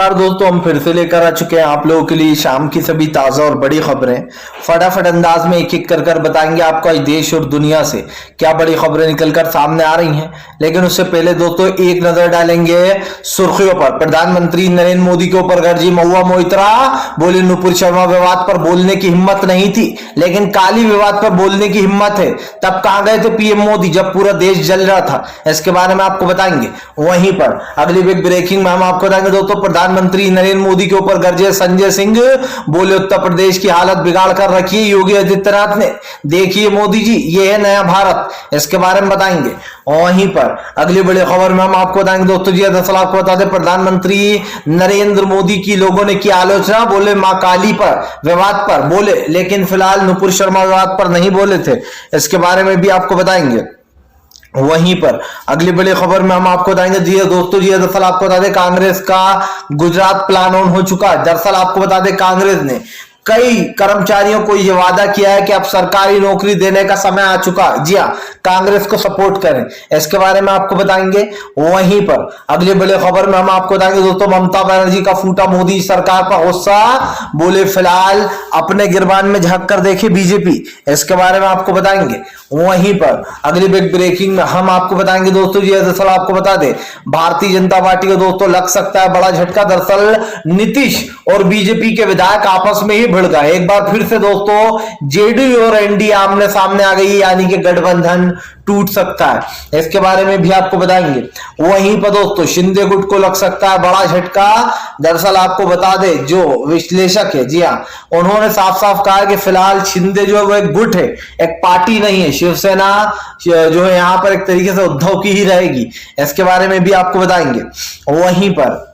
नमस्कार दोस्तों, हम फिर से लेकर आ चुके हैं आप लोगों के लिए शाम की सभी ताजा और बड़ी खबरें। फटाफट अंदाज में एक एक कर बताएंगे आपको आज देश और दुनिया से क्या बड़ी खबरें निकलकर सामने आ रही हैं। लेकिन उससे पहले दोस्तों एक नजर डालेंगे सुर्खियों पर। प्रधानमंत्री नरेंद्र मोदी के ऊपर गर्जी महुआ मोइत्रा, बोले नुपुर शर्मा विवाद पर बोलने की हिम्मत नहीं थी, लेकिन काली विवाद पर बोलने की हिम्मत है। तब कहां गए थे पीएम मोदी जब पूरा देश जल रहा था? इसके बारे में आपको बताएंगे। वहीं पर अगली बिग ब्रेकिंग में हम आपको बताएंगे दोस्तों, प्रधानमंत्री नरेंद्र मोदी के ऊपर गरजे संजय सिंह, बोले उत्तर प्रदेश की हालत बिगाड़ कर रखी है योगी आदित्यनाथ ने। देखिए मोदी जी, ये है नया भारत। इसके बारे में बताएंगे। वहीं पर अगली बड़ी खबर में हम आपको बताएंगे दोस्तों जी, दरअसल आपको बता दें प्रधानमंत्री नरेंद्र मोदी की लोगों ने की आलोचना, बोले मां काली पर विवाद पर बोले, लेकिन फिलहाल नुपुर शर्मा विवाद पर नहीं बोले थे। इसके बारे में भी आपको बताएंगे। वहीं पर अगली बड़ी खबर में हम आपको बताएंगे जी दोस्तों जी, दरअसल आपको बता दें कांग्रेस का गुजरात प्लान ऑन हो चुका है। दरअसल आपको बता दें कांग्रेस ने कई कर्मचारियों को यह वादा किया है कि अब सरकारी नौकरी देने का समय आ चुका है। जी हाँ, कांग्रेस को सपोर्ट करें। इसके बारे में आपको बताएंगे। वहीं पर अगली बड़ी खबर में हम आपको बताएंगे दोस्तों, ममता बनर्जी का फूटा मोदी सरकार पर गुस्सा, बोले फिलहाल अपने गिरबान में झांक कर देखे बीजेपी। इसके बारे में आपको बताएंगे। वहीं पर अगली बिग ब्रेकिंग में हम आपको बताएंगे दोस्तों जी, दरअसल आपको बता दें भारतीय जनता पार्टी को दोस्तों लग सकता है बड़ा झटका। दरअसल नीतीश और बीजेपी के विधायक आपस में ही भिड़ गए। एक बार फिर से दोस्तों जेडीयू और एनडीए आमने सामने आ गई, यानी कि गठबंधन टूट सकता है। इसके बारे में भी आपको बताएंगे। वहीं पर दोस्तों शिंदे गुट को लग सकता है बड़ा झटका। दरअसल आपको बता दें जो विश्लेषक है, जी हाँ, उन्होंने साफ साफ कहा कि फिलहाल शिंदे जो है वो एक गुट है, एक पार्टी नहीं है। शिवसेना जो है यहां पर एक तरीके से उद्धव की ही रहेगी। इसके बारे में भी आपको बताएंगे। वहीं पर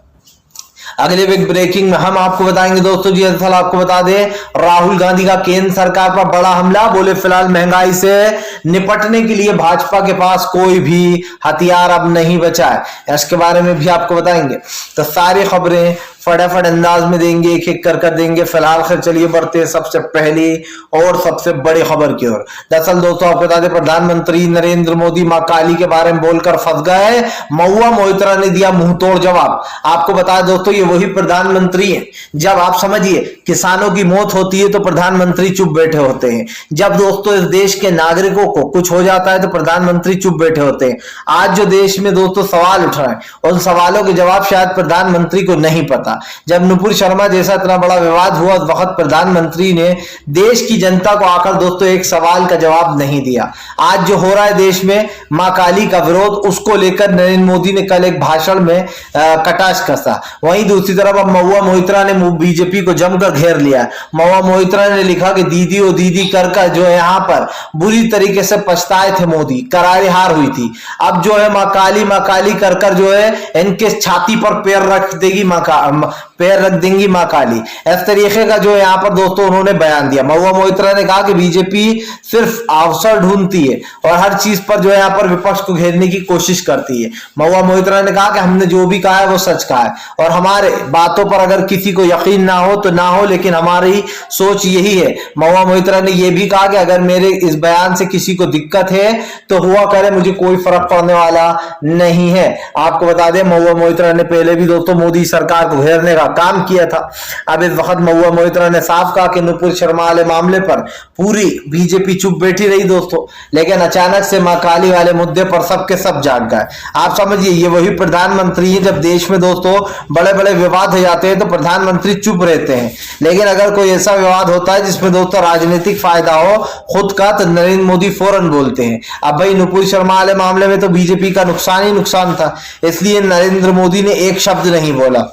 अगले बिग ब्रेकिंग में हम आपको बताएंगे दोस्तों जी, दरअसल आपको बता दें राहुल गांधी का केंद्र सरकार पर बड़ा हमला, बोले फिलहाल महंगाई से निपटने के लिए भाजपा के पास कोई भी हथियार अब नहीं बचा है। इसके बारे में भी आपको बताएंगे। तो सारी खबरें फटाफट अंदाज में देंगे, एक एक कर देंगे। फिलहाल फिर चलिए बढ़ते सबसे पहली और सबसे बड़ी खबर की ओर। दरअसल दोस्तों आपको बता दें प्रधानमंत्री नरेंद्र मोदी मां काली के बारे में बोलकर फंस गए। महुआ मोइत्रा ने दिया मुंहतोड़ जवाब। आपको बता दोस्तों ये वही प्रधानमंत्री है, जब आप समझिए किसानों की मौत होती है तो प्रधानमंत्री चुप बैठे होते हैं। जब दोस्तों इस देश के नागरिकों को कुछ हो जाता है तो प्रधानमंत्री चुप बैठे होते हैं। आज जो देश में दोस्तों सवाल उठ रहे हैं उन सवालों के जवाब शायद प्रधानमंत्री को नहीं पता। जब नुपुर शर्मा जैसा इतना बड़ा विवाद हुआ उस वक्त प्रधानमंत्री ने देश की जनता को आकर दोस्तों एक सवाल का जवाब नहीं दिया। आज जो हो रहा है देश में मां काली का विरोध, उसको लेकर नरेंद्र मोदी ने कल एक भाषण में कटाक्ष कसा। वहीं दूसरी तरफ अब महुआ मोइत्रा ने बीजेपी को जमकर घेर लिया। महुआ मोइत्रा ने लिखा कि दीदी ओ दीदी कर जो है यहाँ पर बुरी तरीके से पछताए थे मोदी, करारी हार हुई थी। अब जो है मां काली कर जो है इनके छाती पर पैर रख देंगी मां काली। इस तरीके का जो यहाँ पर दोस्तों उन्होंने बयान दिया। महुआ मोइत्रा ने कहा कि बीजेपी सिर्फ अवसर ढूंढती है और हर चीज पर जो है यहाँ पर विपक्ष को घेरने की कोशिश करती है। महुआ मोइत्रा ने कहा कि हमने जो भी कहा है वो सच कहा है और हमारे बातों पर अगर किसी को यकीन ना हो तो ना हो, लेकिन हमारी सोच यही है। महुआ मोइत्रा ने यह भी कहा कि अगर मेरे इस बयान से किसी को दिक्कत है तो हुआ करे, मुझे कोई फर्क पड़ने वाला नहीं है। आपको बता दें महुआ मोइत्रा ने पहले भी दोस्तों मोदी सरकार को घेरने का काम किया था। अब इस वक्त महुआ मोइत्रा ने साफ कहा कि नुपुर शर्मा वाले मामले पर पूरी बीजेपी चुप बैठी रही दोस्तों, लेकिन अचानक से मां काली वाले मुद्दे पर सबके सब जाग गए। आप समझिए ये वही प्रधानमंत्री है, जब देश में दोस्तों बड़े बड़े विवाद हो जाते हैं तो प्रधानमंत्री चुप रहते हैं, लेकिन अगर कोई ऐसा विवाद होता है जिसमें दोस्तों राजनीतिक फायदा हो खुद का तो नरेंद्र मोदी फौरन बोलते हैं। अब भाई नुपुर शर्मा वाले मामले में तो बीजेपी का नुकसान ही नुकसान था, इसलिए नरेंद्र मोदी ने एक शब्द नहीं बोला।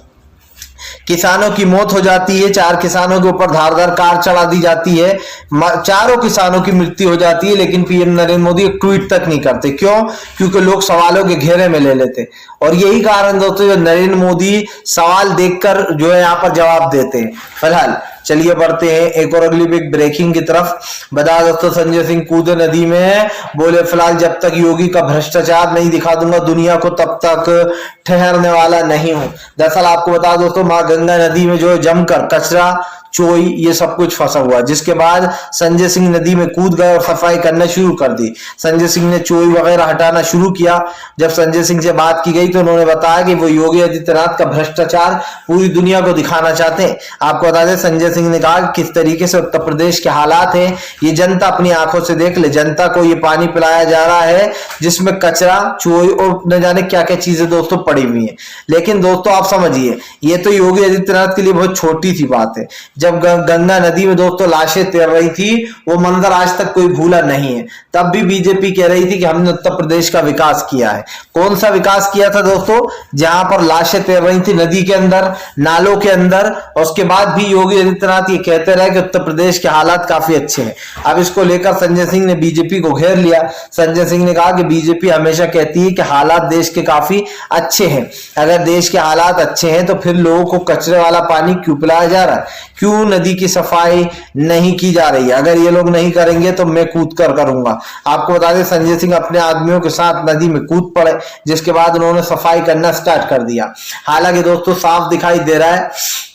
किसानों की मौत हो जाती है, 4 किसानों के ऊपर धारदार कार चढ़ा दी जाती है, 4 किसानों की मृत्यु हो जाती है, लेकिन पीएम नरेंद्र मोदी एक ट्वीट तक नहीं करते। क्यों? क्योंकि लोग सवालों के घेरे में ले लेते और यही कारण दोस्तों जो नरेंद्र मोदी सवाल देखकर जो है यहाँ पर जवाब देते हैं। फिलहाल चलिए बढ़ते हैं एक और अगली बिग ब्रेकिंग की तरफ। बता दोस्तों संजय सिंह कूदे नदी में, बोले फिलहाल जब तक योगी का भ्रष्टाचार नहीं दिखा दूंगा दुनिया को तब तक ठहरने वाला नहीं हूं। दरअसल आपको बता दोस्तों मां गंगा नदी में जो है जमकर कचरा चोई, ये सब कुछ फंसा हुआ। जिसके बाद संजय सिंह नदी में कूद गए और सफाई करना शुरू कर दी। संजय सिंह ने चोई वगैरह हटाना शुरू किया। जब संजय सिंह से बात की गई तो उन्होंने बताया कि वो योगी आदित्यनाथ का भ्रष्टाचार पूरी दुनिया को दिखाना चाहते हैं। आपको बता दें, संजय सिंह ने कहा कि किस तरीके से उत्तर प्रदेश के हालात हैं ये जनता अपनी आंखों से देख ले। जनता को ये पानी पिलाया जा रहा है जिसमें कचरा, चोई और न जाने क्या क्या चीजें दोस्तों पड़ी हुई हैं। लेकिन दोस्तों आप समझिए, ये तो योगी आदित्यनाथ के लिए बहुत छोटी सी बात है। जब गंगा नदी में दोस्तों लाशें तैर रही थी, वो मंजर आज तक कोई भूला नहीं है। तब भी बीजेपी कह रही थी कि हमने उत्तर प्रदेश का विकास किया है। कौन सा विकास किया था दोस्तों? जहां पर लाशें तैर रही थी नदी के अंदर, नालों के अंदर, और उसके बाद भी योगी आदित्यनाथ ये कहते रहे कि उत्तर प्रदेश के हालात काफी अच्छे हैं। अब इसको लेकर संजय सिंह ने बीजेपी को घेर लिया। संजय सिंह ने कहा कि बीजेपी हमेशा कहती है कि हालात देश के काफी अच्छे हैं। अगर देश के हालात अच्छे हैं तो फिर लोगों को कचरे वाला पानी क्यों पिलाया जा रहा है? क्यों नदी की सफाई नहीं की जा रही है? अगर ये लोग नहीं करेंगे तो मैं कूद कर करूंगा। आपको बता दें, संजय सिंह अपने आदमियों के साथ नदी में कूद पड़े, जिसके बाद उन्होंने सफाई करना स्टार्ट कर दिया। हालांकि दोस्तों साफ दिखाई दे रहा है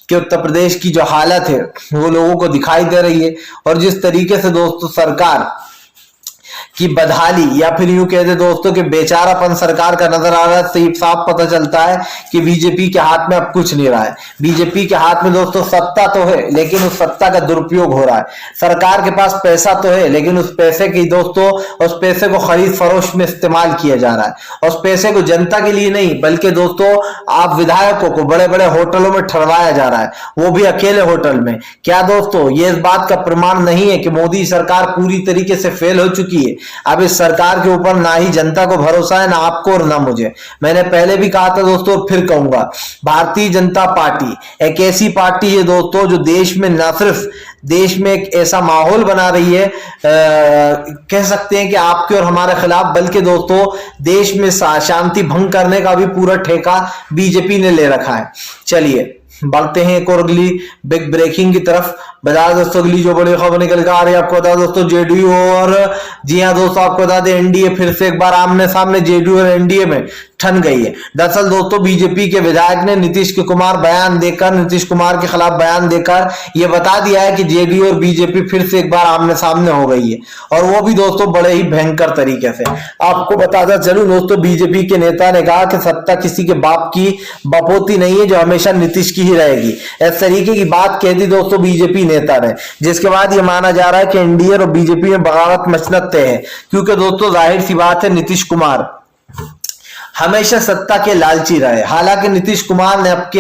कि उत्तर प्रदेश की जो हालत है वो लोगों को दिखाई दे रही है। और जिस तरीके से दोस्तों सरकार की बदहाली या फिर यूं कह दे दोस्तों कि बेचारापन सरकार का नजर आ रहा है, तो साफ पता चलता है कि बीजेपी के हाथ में अब कुछ नहीं रहा है। बीजेपी के हाथ में दोस्तों सत्ता तो है, लेकिन उस सत्ता का दुरुपयोग हो रहा है। सरकार के पास पैसा तो है, लेकिन उस पैसे की दोस्तों उस पैसे को खरीद फरोख्त में इस्तेमाल किया जा रहा है। उस पैसे को जनता के लिए नहीं, बल्कि दोस्तों आप विधायकों को बड़े बड़े होटलों में ठहराया जा रहा है, वो भी अकेले होटल में। क्या दोस्तों ये इस बात का प्रमाण नहीं है कि मोदी सरकार पूरी तरीके से फेल हो चुकी है? अब इस सरकार के ऊपर ना ही जनता को भरोसा है, ना आपको और ना मुझे। मैंने पहले भी कहा था दोस्तों, फिर कहूंगा, भारतीय जनता पार्टी एक ऐसी पार्टी है दोस्तों जो देश में न सिर्फ देश में एक ऐसा माहौल बना रही है, कह सकते हैं कि आपके और हमारे खिलाफ, बल्कि दोस्तों देश में शांति भंग करने का भी पूरा ठेका बीजेपी ने ले रखा है। चलिए बढ़ते हैं एक और अगली बिग ब्रेकिंग की तरफ। बता दोस्तों अगली जो बड़ी खबर निकल के आ रही है, आपको बता दोस्तों जेडीयू और जी हाँ दोस्तों आपको बता दें एनडीए फिर से एक बार आमने सामने जेडीयू और एनडीए में ठन गई है। दरअसल दोस्तों बीजेपी के विधायक ने नीतीश कुमार के खिलाफ बयान देकर यह बता दिया है कि जेडीयू और बीजेपी फिर से एक बार आमने सामने हो गई है, और वो भी दोस्तों बड़े ही भयंकर तरीके से। आपको बताता चलूं दोस्तों, बीजेपी के नेता ने कहा कि सत्ता किसी के बाप की बपोती नहीं है जो हमेशा नीतीश की ही रहेगी। इस तरीके की बात कह दी दोस्तों बीजेपी नेता ने, जिसके बाद यह माना जा रहा है कि एनडीए और बीजेपी में बगावत मचना तय है। क्योंकि दोस्तों जाहिर सी बात है, नीतीश कुमार हमेशा सत्ता के लालची रहे। हालांकि नीतीश कुमार ने अब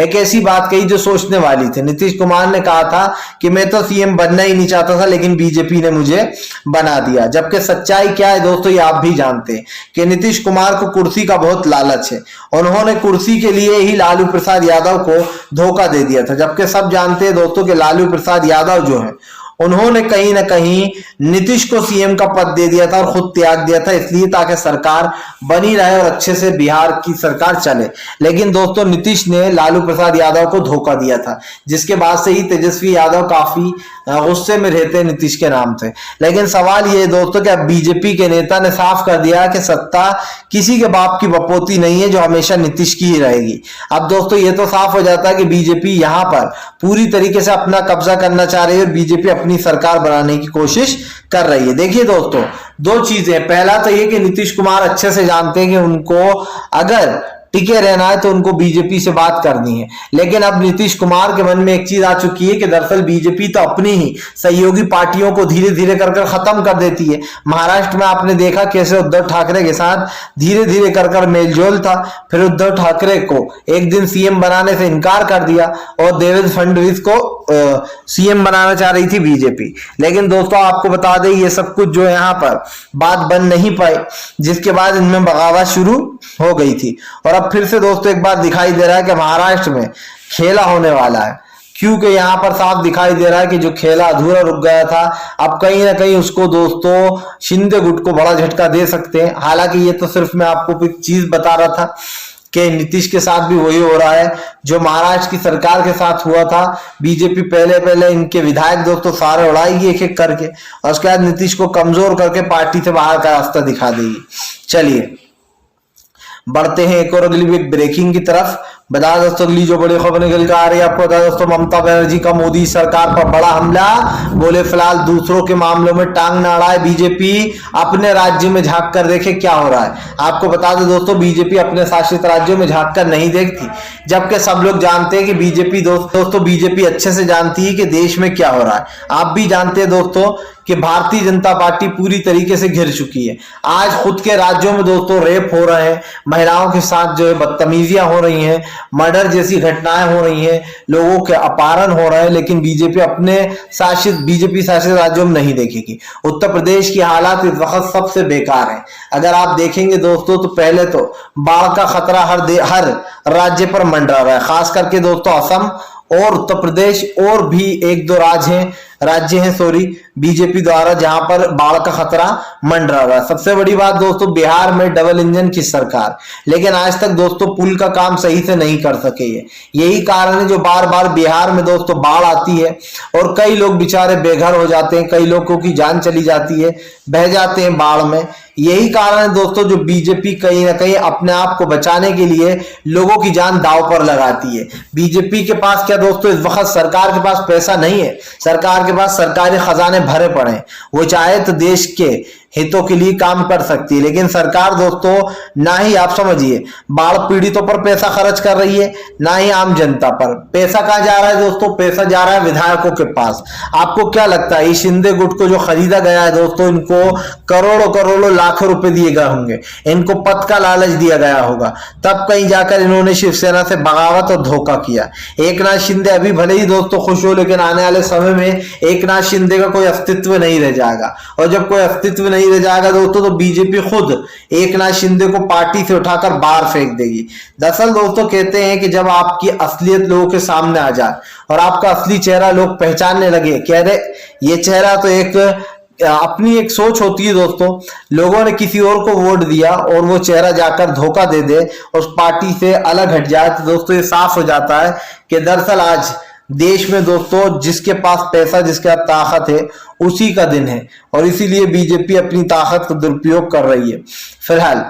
एक ऐसी बात कही जो सोचने वाली थी। नीतीश कुमार ने कहा था कि मैं तो सीएम बनना ही नहीं चाहता था, लेकिन बीजेपी ने मुझे बना दिया। जबकि सच्चाई क्या है दोस्तों, ये आप भी जानते हैं कि नीतीश कुमार को कुर्सी का बहुत लालच है। उन्होंने कुर्सी के लिए ही लालू प्रसाद यादव को धोखा दे दिया था। जबकि सब जानते हैं दोस्तों कि लालू प्रसाद यादव जो है उन्होंने कहीं ना कहीं नीतीश को सीएम का पद दे दिया था और खुद त्याग दिया था, इसलिए ताकि सरकार बनी रहे और अच्छे से बिहार की सरकार चले। लेकिन दोस्तों नीतीश ने लालू प्रसाद यादव को धोखा दिया था, जिसके बाद से ही तेजस्वी यादव काफी गुस्से में रहते हैं नीतीश के नाम से। लेकिन सवाल ये दोस्तों कि अब बीजेपी के नेता ने साफ कर दिया कि सत्ता किसी के बाप की बपोती नहीं है जो हमेशा नीतीश की ही रहेगी। अब दोस्तों ये तो साफ हो जाता है कि बीजेपी यहां पर पूरी तरीके से अपना कब्जा करना चाह रही है और बीजेपी अपनी सरकार बनाने की कोशिश कर रही है। देखिए दोस्तों दो चीजें, पहला तो ये कि नीतीश कुमार अच्छे से जानते हैं कि उनको अगर टिके रहना है तो उनको बीजेपी से बात करनी है। लेकिन अब नीतीश कुमार के मन में एक चीज आ चुकी है कि दरअसल बीजेपी तो अपनी ही सहयोगी पार्टियों को धीरे धीरे कर खत्म कर देती है। महाराष्ट्र में आपने देखा कैसे उद्धव ठाकरे के साथ धीरे धीरे कर मेलजोल था, फिर उद्धव ठाकरे को एक दिन सीएम बनाने से इनकार कर दिया और देवेंद्र फडणवीस को सीएम बनाना चाह रही थी बीजेपी। लेकिन दोस्तों आपको बता दें ये सब कुछ जो है यहाँ पर बात बन नहीं पाई, जिसके बाद इनमें बगावत शुरू हो गई थी। और अब फिर से दोस्तों एक बार दिखाई दे रहा है कि महाराष्ट्र में खेला होने वाला है, क्योंकि यहां पर साफ दिखाई दे रहा है कि जो खेला अधूरा रुक गया था अब कहीं ना कहीं उसको दोस्तों शिंदे गुट को बड़ा झटका दे सकते हैं। हालांकि ये तो सिर्फ मैं आपको एक चीज बता रहा था कि नीतीश के साथ भी वही हो रहा है जो महाराष्ट्र की सरकार के साथ हुआ था। बीजेपी पहले इनके विधायक दोस्तों सारे उड़ाएगी एक एक करके, और उसके बाद नीतीश को कमजोर करके पार्टी से बाहर का रास्ता दिखा देगी। चलिए बढ़ते हैं एक और अगली ब्रेकिंग की तरफ। बता दोस्तों अगली जो बड़ी खबर निकल कर आ रही है आपको बता दोस्तों, ममता बनर्जी का मोदी सरकार पर बड़ा हमला। बोले फिलहाल दूसरों के मामलों में टांग ना अड़ाए बीजेपी, अपने राज्य में झांक कर देखे क्या हो रहा है। आपको बता दें दोस्तों, बीजेपी अपने शासित राज्यों में झांक कर नहीं देखती, जबकि सब लोग जानते हैं कि बीजेपी दोस्तों बीजेपी अच्छे से जानती है कि देश में क्या हो रहा है। आप भी जानते हैं दोस्तों कि भारतीय जनता पार्टी पूरी तरीके से घिर चुकी है। आज खुद के राज्यों में दोस्तों रेप हो रहे हैं, महिलाओं के साथ जो है बदतमीजियां हो रही हैं, मर्डर जैसी घटनाएं हो रही हैं, लोगों के अपहरण हो रहे हैं, लेकिन बीजेपी अपने बीजेपी शासित राज्यों में नहीं देखेगी। उत्तर प्रदेश की हालात इस वक्त सबसे बेकार है। अगर आप देखेंगे दोस्तों तो पहले तो बाढ़ का खतरा हर राज्य पर मंडरा रहा है, खास करके दोस्तों असम और उत्तर प्रदेश और भी एक दो राज्य हैं बीजेपी द्वारा जहां पर बाढ़ का खतरा मंडरा रहा है। सबसे बड़ी बात दोस्तों, बिहार में डबल इंजन की सरकार, लेकिन आज तक दोस्तों पुल का काम सही से नहीं कर सके। यही कारण है जो बार बार बिहार में दोस्तों बाढ़ आती है और कई लोग बेचारे बेघर हो जाते हैं, कई लोगों की जान चली जाती है, बह जाते हैं बाढ़ में। यही कारण है दोस्तों जो बीजेपी कहीं ना कहीं अपने आप को बचाने के लिए लोगों की जान दांव पर लगाती है। बीजेपी के पास क्या दोस्तों इस वक्त सरकार के पास पैसा नहीं है, सरकार के पास सरकारी खजाने भरे पड़े हैं। वो चाहे तो देश के हितों के लिए काम कर सकती है, लेकिन सरकार दोस्तों ना ही आप समझिए बाढ़ पीड़ितों पर पैसा खर्च कर रही है, ना ही आम जनता पर। पैसा कहां जा रहा है दोस्तों? पैसा जा रहा है विधायकों के पास। आपको क्या लगता है ये शिंदे गुट को जो खरीदा गया है दोस्तों, इनको करोड़ों करोड़ों लाखों रुपए दिए गए होंगे, इनको पद का लालच दिया गया होगा, तब कहीं जाकर इन्होंने शिवसेना से बगावत और धोखा किया। एकनाथ शिंदे अभी भले ही दोस्तों खुश हो, लेकिन आने वाले समय में एकनाथ शिंदे का कोई अस्तित्व नहीं रह जाएगा, और जब कोई अस्तित्व नहीं रह जाएगा दोस्तों तो बीजेपी खुद एकनाथ शिंदे को पार्टी से उठाकर बाहर फेंक देगी। दरअसल दोस्तों कहते हैं कि जब आपकी असलियत लोगों के सामने आ जाए और आपका असली चेहरा लोग पहचानने लगे, कह रहे ये चेहरा तो एक अपनी एक सोच होती है दोस्तों, लोगों ने किसी और को वोट दिया और वो चेहरा जाकर धोखा दे दे, उस पार्टी से अलग हट जाए, तो दोस्तों ये साफ हो जाता है कि दरअसल आज देश में दोस्तों जिसके पास पैसा, जिसके पास ताकत है, उसी का दिन है, और इसीलिए बीजेपी अपनी ताकत का दुरुपयोग कर रही है। फिलहाल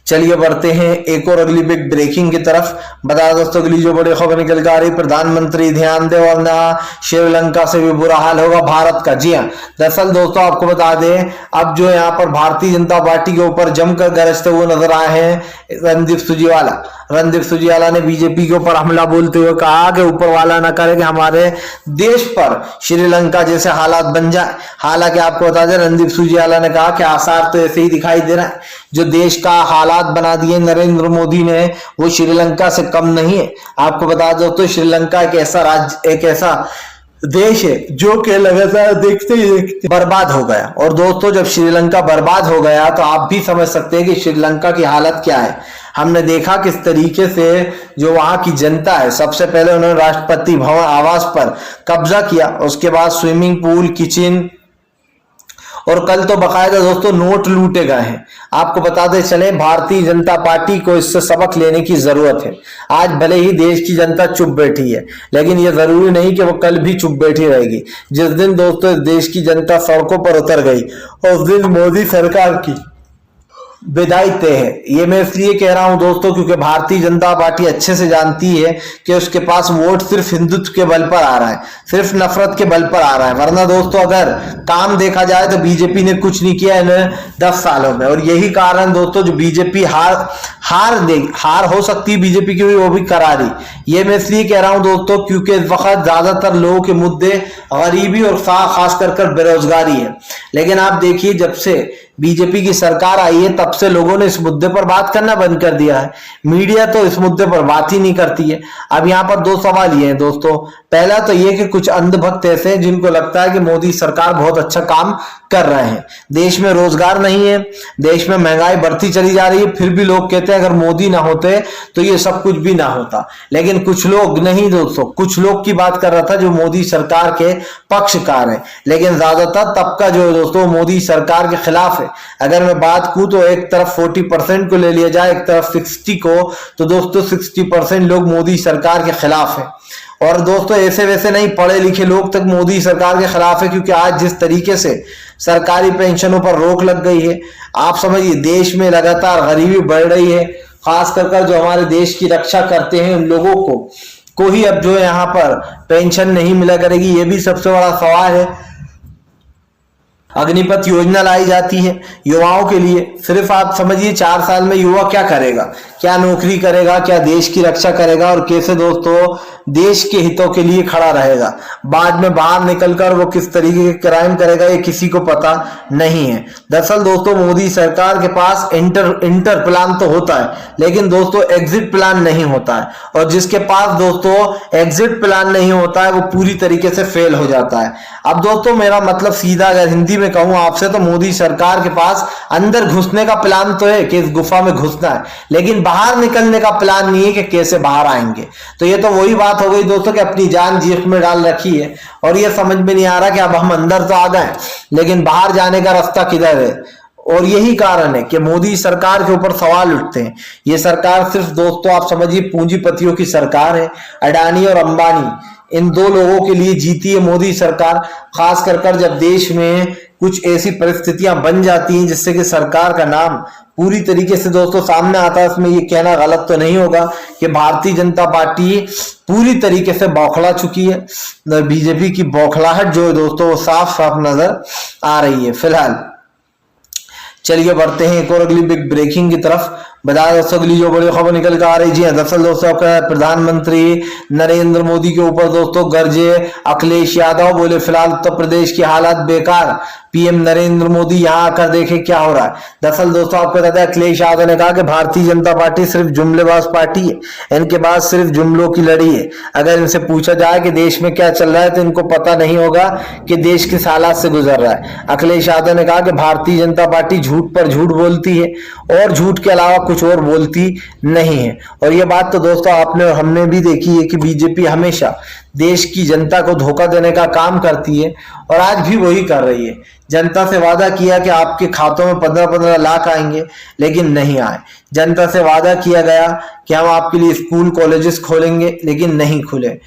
चलिए बढ़ते हैं एक और अगली बिग ब्रेकिंग की तरफ। बता दोस्तों अगली जो बड़ी खबर निकल कर आ रही, प्रधानमंत्री ध्यान दे वरना श्रीलंका से भी बुरा हाल होगा भारत का। जी हाँ, दरअसल दोस्तों आपको बता दें, अब जो यहाँ पर भारतीय जनता पार्टी के ऊपर जमकर गरजते हुए नजर आए हैं रणदीप सुरजेवाला ने बीजेपी के ऊपर हमला बोलते हुए कहा कि ऊपर वाला ना करे कि हमारे देश पर श्रीलंका जैसे हालात बन जाए। हालांकि आपको बता दें रणदीप सुरजेवाला ने कहा कि आसार तो ऐसे ही दिखाई दे रहा है, जो देश का हालात बना दिए नरेंद्र मोदी ने वो श्रीलंका से कम नहीं है। आपको बता दो तो श्रीलंका एक ऐसा राज्य, एक ऐसा देश है जो कि लगातार देखते ही देखते बर्बाद हो गया, और दोस्तों जब श्रीलंका बर्बाद हो गया तो आप भी समझ सकते हैं कि श्रीलंका की हालत क्या है। हमने देखा किस तरीके से जो वहां की जनता है, सबसे पहले उन्होंने राष्ट्रपति भवन आवास पर कब्जा किया, उसके बाद स्विमिंग पूल, किचन, और कल तो बकायदा दोस्तों नोट लूटे गए हैं। आपको बताते चले भारतीय जनता पार्टी को इससे सबक लेने की जरूरत है। आज भले ही देश की जनता चुप बैठी है, लेकिन यह जरूरी नहीं कि वो कल भी चुप बैठी रहेगी। जिस दिन दोस्तों देश की जनता सड़कों पर उतर गई, उस दिन मोदी सरकार की विदाई तय है। ये मैं इसलिए कह रहा हूं दोस्तों क्योंकि भारतीय जनता पार्टी अच्छे से जानती है कि उसके पास वोट सिर्फ हिंदुत्व के बल पर आ रहा है, सिर्फ नफरत के बल पर आ रहा है। वरना दोस्तों अगर काम देखा जाए तो बीजेपी ने कुछ नहीं किया इन 10 सालों में, और यही कारण दोस्तों जो बीजेपी हार हो सकती है बीजेपी की, वो भी करारी। ये मैं इसलिए कह रहा हूं दोस्तों क्योंकि इस वक्त ज्यादातर लोगों के मुद्दे गरीबी और खास कर बेरोजगारी है। लेकिन आप देखिए जब से बीजेपी की सरकार आई है तब से लोगों ने इस मुद्दे पर बात करना बंद कर दिया है। मीडिया तो इस मुद्दे पर बात ही नहीं करती है। अब यहाँ पर 2 सवाल ये हैं दोस्तों। पहला तो ये कि कुछ अंधभक्त ऐसे हैं जिनको लगता है कि मोदी सरकार बहुत अच्छा काम कर रहे हैं। देश में रोजगार नहीं है, देश में महंगाई बढ़ती चली जा रही है, फिर भी लोग कहते हैं अगर मोदी ना होते तो ये सब कुछ भी ना होता। लेकिन कुछ लोग नहीं दोस्तों, कुछ लोग की बात कर रहा था जो मोदी सरकार के पक्षकार है, लेकिन ज्यादातर तबका जो है दोस्तों मोदी सरकार के खिलाफ है। अगर मैं बात करूं तो एक तरफ 40% को ले लिया जाए, एक तरफ 60 को, तो दोस्तों 60% लोग मोदी सरकार के खिलाफ है। और दोस्तों ऐसे वैसे नहीं, पढ़े लिखे लोग तक मोदी सरकार के खिलाफ है, क्योंकि आज जिस तरीके से सरकारी पेंशनों पर रोक लग गई है, आप समझिए देश में लगातार गरीबी बढ़ रही है, खास कर जो हमारे देश की रक्षा करते हैं उन लोगों को ही अब जो है यहाँ पर पेंशन नहीं मिला करेगी। ये भी सबसे बड़ा सवाल है। अग्निपथ योजना लाई जाती है युवाओं के लिए। सिर्फ आप समझिए 4 साल में युवा क्या करेगा, क्या नौकरी करेगा, क्या देश की रक्षा करेगा और कैसे दोस्तों देश के हितों के लिए खड़ा रहेगा। बाद में बाहर निकलकर वो किस तरीके के क्राइम करेगा ये किसी को पता नहीं है। दरअसल दोस्तों मोदी सरकार के पास इंटर प्लान तो होता है, लेकिन दोस्तों एग्जिट प्लान नहीं होता है। और जिसके पास दोस्तों एग्जिट प्लान नहीं होता है वो पूरी तरीके से फेल हो जाता है। अब दोस्तों मेरा मतलब सीधा अगर हिंदी में कहूं आपसे तो मोदी सरकार के पास अंदर घुसने का प्लान तो है कि इस गुफा में घुसना है, लेकिन बाहर निकलने का प्लान नहीं है कि कैसे बाहर आएंगे। तो ये तो वही बात हो गई दोस्तों कि अपनी जान जेब में डाल रखी है और ये समझ में नहीं आ रहा कि अब हम अंदर तो आ गए लेकिन बाहर जाने का रास्ता किधर है। और यही कारण है कि मोदी सरकार के ऊपर सवाल उठते हैं। ये सरकार सिर्फ दोस्तों आप समझिए पूंजीपतियों की सरकार है। अडानी और अंबानी इन दो लोगों के लिए जीती है मोदी सरकार। खास कर जब देश में कुछ ऐसी परिस्थितियां बन जाती हैं जिससे कि सरकार का नाम पूरी तरीके से दोस्तों सामने आता है। इसमें ये कहना गलत तो नहीं होगा कि भारतीय जनता पार्टी पूरी तरीके से बौखला चुकी है। बीजेपी की बौखलाहट जो है दोस्तों वो साफ साफ नजर आ रही है। फिलहाल चलिए बढ़ते हैं एक और अगली बिग ब्रेकिंग की तरफ। बता दोस्तों अगली जो बड़ी खबर निकल कर आ रही जी। दरअसल दोस्तों आपका प्रधानमंत्री नरेंद्र मोदी के ऊपर दोस्तों गरजे अखिलेश यादव। बोले फिलहाल उत्तर प्रदेश की हालत बेकार, पीएम नरेंद्र मोदी यहाँ आकर देखे क्या हो रहा है। दरअसल दोस्तों आपको पता है अखिलेश यादव ने कहा कि भारतीय जनता पार्टी सिर्फ जुमलेबाज पार्टी है, इनके पास सिर्फ जुमलों की लड़ी है। अगर इनसे पूछा जाए कि देश में क्या चल रहा है तो इनको पता नहीं होगा कि देश किस हालात से गुजर रहा है। अखिलेश यादव ने कहा कि भारतीय जनता पार्टी झूठ पर झूठ बोलती है और झूठ के अलावा कुछ और बोलती नहीं है। और ये बात तो दोस्तों आपने और हमने भी देखी है कि बीजेपी हमेशा देश की जनता को धोखा देने का काम करती है और आज भी वही कर रही है। जनता से वादा किया कि आपके खातों में 15-15 लाख आएंगे, लेकिन नहीं आए। जनता से वादा किया गया कि हम आपके लिए स्कूल कॉलेजेस खोलेंगे, लेकिन नहीं खुले।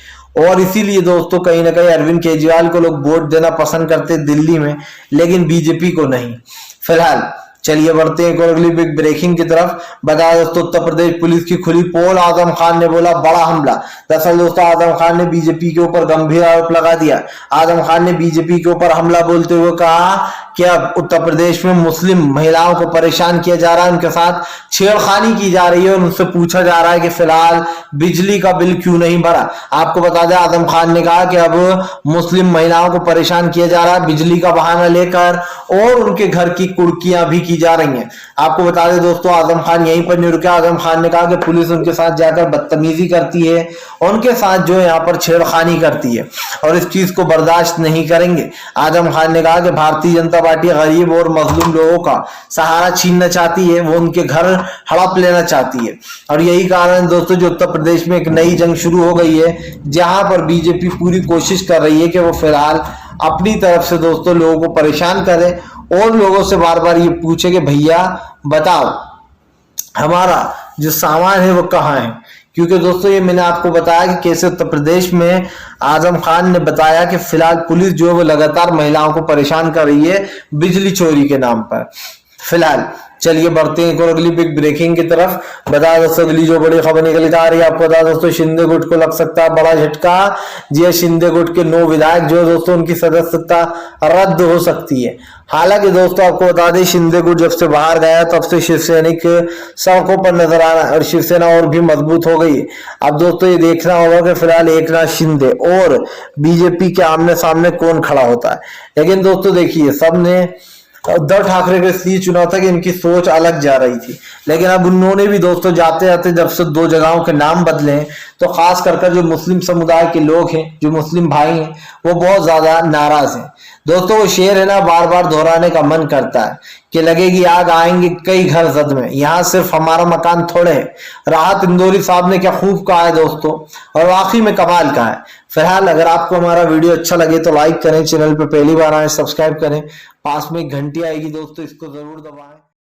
और इसीलिए दोस्तों कहीं ना कहीं अरविंद केजरीवाल को लोग वोट देना पसंद करते दिल्ली में, लेकिन बीजेपी को नहीं। फिलहाल चलिए बढ़ते हैं एक और अगली बिग ब्रेकिंग की तरफ। बताया दोस्तों उत्तर प्रदेश पुलिस की खुली पोल, आजम खान ने बोला बड़ा हमला। दरअसल दोस्तों आजम खान ने बीजेपी के ऊपर गंभीर आरोप लगा दिया। आजम खान ने बीजेपी के ऊपर हमला बोलते हुए कहा कि अब उत्तर प्रदेश में मुस्लिम महिलाओं को परेशान किया जा रहा है, उनके साथ छेड़खानी की जा रही है और उनसे पूछा जा रहा है कि फिलहाल बिजली का बिल क्यों नहीं भरा। आपको बता दें आजम खान ने कहा कि अब मुस्लिम महिलाओं को परेशान किया जा रहा है बिजली का बहाना लेकर और उनके घर की कुर्कियां भी की जा रही हैं। आपको बता दें दोस्तों आजम खान यहीं पर नहीं रुके। आजम खान ने कहा कि पुलिस उनके साथ जाकर बदतमीजी करती है, उनके साथ जो यहाँ पर छेड़खानी करती है और इस चीज को बर्दाश्त नहीं करेंगे। आजम खान ने कहा कि भारतीय जनता पार्टी गरीब और मजलूम लोगों का सहारा छीनना चाहती है, वो उनके घर हड़प लेना चाहती है। और यही कारण दोस्तों जो उत्तर प्रदेश में एक नई जंग शुरू हो गई है, जहां पर बीजेपी पूरी कोशिश कर रही है कि वो फिलहाल अपनी तरफ से दोस्तों लोगों को परेशान करे और लोगों से बार बार ये पूछे कि भैया बताओ हमारा जो सामान है वो कहाँ है। क्योंकि दोस्तों ये मैंने आपको बताया कि कैसे उत्तर प्रदेश में आजम खान ने बताया कि फिलहाल पुलिस जो है वो लगातार महिलाओं को परेशान कर रही है बिजली चोरी के नाम पर। फिलहाल चलिए बढ़ते हैं एक और अगली बिग ब्रेकिंग की तरफ। बता दोस्तों अगली जो बड़ी खबर निकल के आ रही है, आपको बता दोस्तों शिंदे गुट को लग सकता है बड़ा झटका। जी शिंदे गुट के 9 विधायक जो दोस्तों उनकी सदस्यता रद्द हो सकती है। हालांकि दोस्तों आपको बता दें शिंदे गुट जब से बाहर गया तब से शिवसैनिक सड़कों पर नजर आ रहा है और शिवसेना और भी मजबूत हो गई है। अब दोस्तों ये देखना होगा कि फिलहाल एकनाथ शिंदे और बीजेपी के आमने सामने कौन खड़ा होता है। लेकिन दोस्तों देखिए सबने उद्धव ठाकरे को इसलिए चुना था कि इनकी सोच अलग जा रही थी, लेकिन अब उन्होंने भी दोस्तों जाते जाते जब से 2 जगहों के नाम बदले तो खास कर जो मुस्लिम समुदाय के लोग हैं, जो मुस्लिम भाई हैं, वो बहुत ज्यादा नाराज हैं। दोस्तों वो शेर है ना बार बार दोहराने का मन करता है कि लगेगी आग आएंगे कई घर जद में, यहाँ सिर्फ हमारा मकान थोड़े है। राहत इंदौरी साहब ने क्या खूब कहा है दोस्तों, और वाकई में कमाल का है। फिलहाल अगर आपको हमारा वीडियो अच्छा लगे तो लाइक करें, चैनल पे पहली बार आए सब्सक्राइब करें, पास में एक घंटी आएगी दोस्तों इसको जरूर दबाएं।